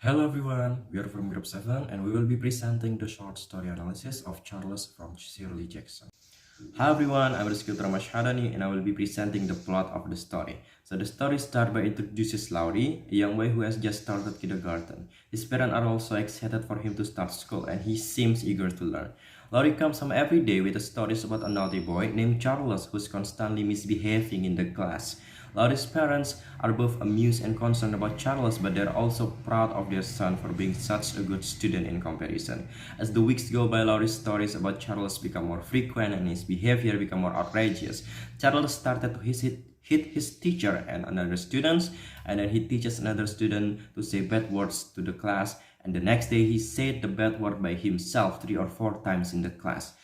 Hello everyone, we are from Group 7 and we will be presenting the short story analysis of Charles from Shirley Jackson. Hi everyone, I'm Rizki Masyhadani and I will be presenting the plot of the story. So the story starts by introduces Laurie, a young boy who has just started kindergarten. His parents are also excited for him to start school and he seems eager to learn. Laurie comes home every day with stories about a naughty boy named Charles who's constantly misbehaving in the class. Laurie's parents are both amused and concerned about Charles, but they're also proud of their son for being such a good student in comparison. As the weeks go by, Laurie's stories about Charles become more frequent and his behavior become more outrageous. Charles started to hit his teacher and another students, and then he teaches another student to say bad words to the class, and the next day he said the bad word by himself 3 or 4 times in the class.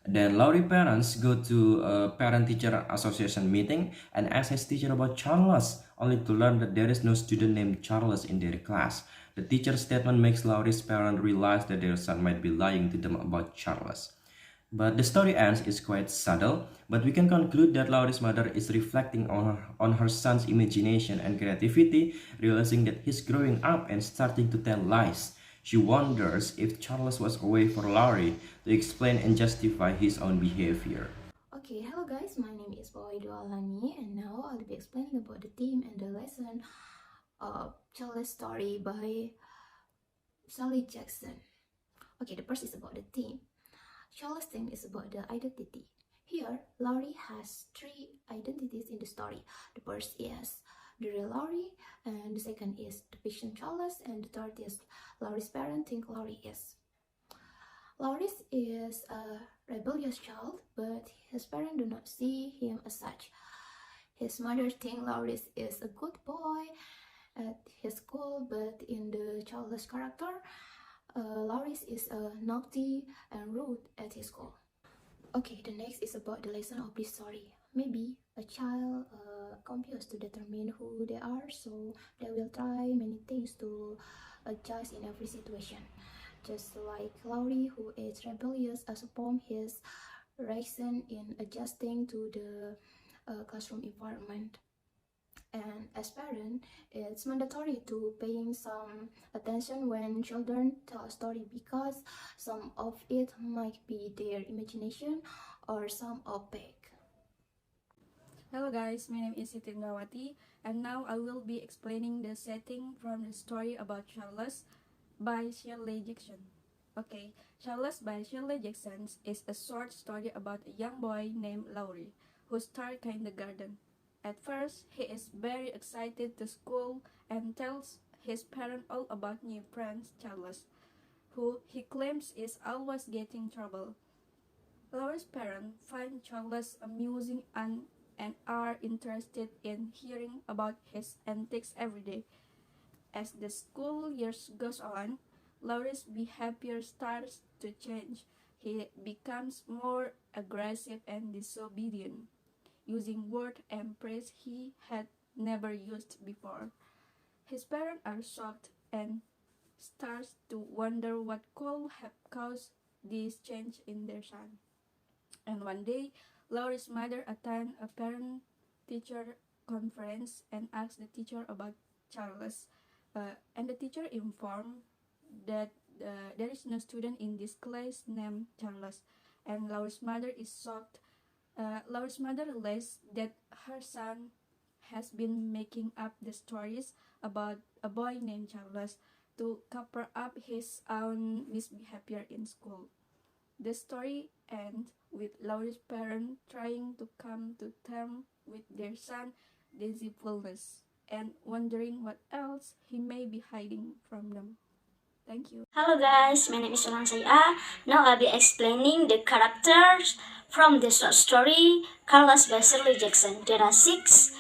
Then Laurie parents go to a parent-teacher association meeting and ask his teacher about Charles, only to learn that there is no student named Charles in their class. The teacher's statement makes Laurie's parents realize that their son might be lying to them about Charles. But the story ends is quite subtle, but we can conclude that Laurie's mother is reflecting on her son's imagination and creativity, realizing that he's growing up and starting to tell lies. She wonders if Charles was a way for Laurie to explain and justify his own behavior. Okay, hello guys, my name is Pawaiddu Ahlani and now I'll be explaining about the theme and the lesson of Charles' story by Shirley Jackson. Okay, the first is about the theme. Charles' theme is about the identity. Here, Laurie has three identities in the story. The first is the real Laurie, and the second is the fiction Charles, and the third is Laurie's parents think Laurie is. Laurie is a rebellious child, but his parents do not see him as such. His mother thinks Laurie is a good boy at his school, but in the childless character, Laurie is naughty and rude at his school. Okay, the next is about the lesson of this story. Maybe a child confused to determine who they are, so they will try many things to adjust in every situation. Just like Laurie, who is rebellious as upon his reaction in adjusting to the classroom environment. And as parent, it's mandatory to paying some attention when children tell a story because some of it might be their imagination or some are fake. Hello guys, my name is Siti Indrawati and now I will be explaining the setting from the story about Charles by Shirley Jackson. Okay, Charles by Shirley Jackson is a short story about a young boy named Laurie who started kindergarten. At first, he is very excited to school and tells his parents all about new friend Charles, who he claims is always getting trouble. Laurie's parents find Charles amusing and are interested in hearing about his antics every day. As the school years goes on, Laurie's behavior starts to change. He becomes more aggressive and disobedient, using words and phrase he had never used before. His parents are shocked and starts to wonder what could have caused this change in their son. And one day, Laurie's mother attended a parent-teacher conference and asked the teacher about Charles. And the teacher informed that there is no student in this class named Charles. And Laurie's mother is shocked. Laurie's mother realized that her son has been making up the stories about a boy named Charles to cover up his own misbehavior in school. The story ends with Laurie's parents trying to come to terms with their son's deceitfulness and wondering what else he may be hiding from them. Thank you. Hello guys, my name is Syai'a. Now I'll be explaining the characters from the short story Carlos by Shirley Jackson. There are six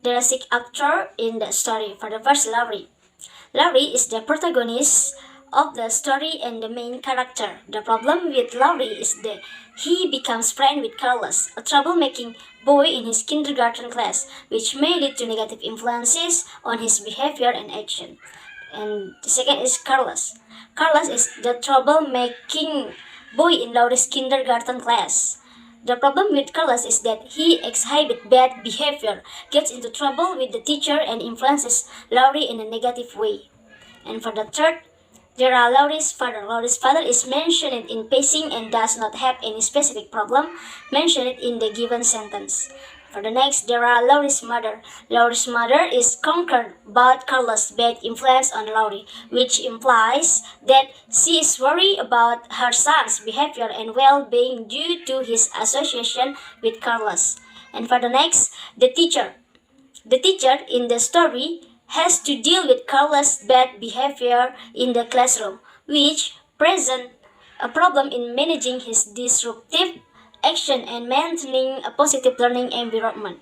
actors in the story. For the first, Laurie. Laurie is the protagonist of the story and the main character. The problem with Laurie is that he becomes friends with Carlos, a troublemaking boy in his kindergarten class, which may lead to negative influences on his behavior and action. And the second is Carlos. Carlos is the troublemaking boy in Laurie's kindergarten class. The problem with Carlos is that he exhibits bad behavior, gets into trouble with the teacher, and influences Laurie in a negative way. And for the third, there are Laurie's father. Laurie's father is mentioned in passing and does not have any specific problem mentioned in the given sentence. For the next, there are Laurie's mother. Laurie's mother is concerned about Carlos' bad influence on Laurie, which implies that she is worried about her son's behavior and well-being due to his association with Carlos. And for the next, the teacher. The teacher in the story has to deal with Carlos' bad behavior in the classroom, which present a problem in managing his disruptive action and maintaining a positive learning environment.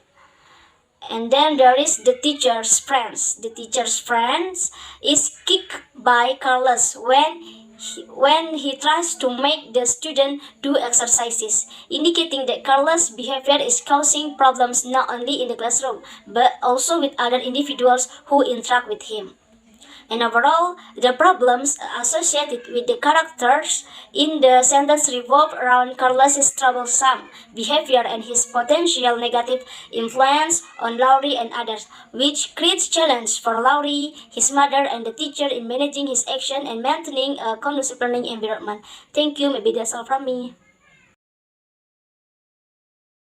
And then there is the teacher's friends. The teacher's friends is kicked by Carlos when he tries to make the student do exercises, indicating that Carlos' behavior is causing problems not only in the classroom, but also with other individuals who interact with him. And overall, the problems associated with the characters in the sentence revolve around Carlos's troublesome behavior and his potential negative influence on Laurie and others, which creates challenge for Laurie, his mother, and the teacher in managing his action and maintaining a conducive learning environment. Thank you. Maybe that's all from me.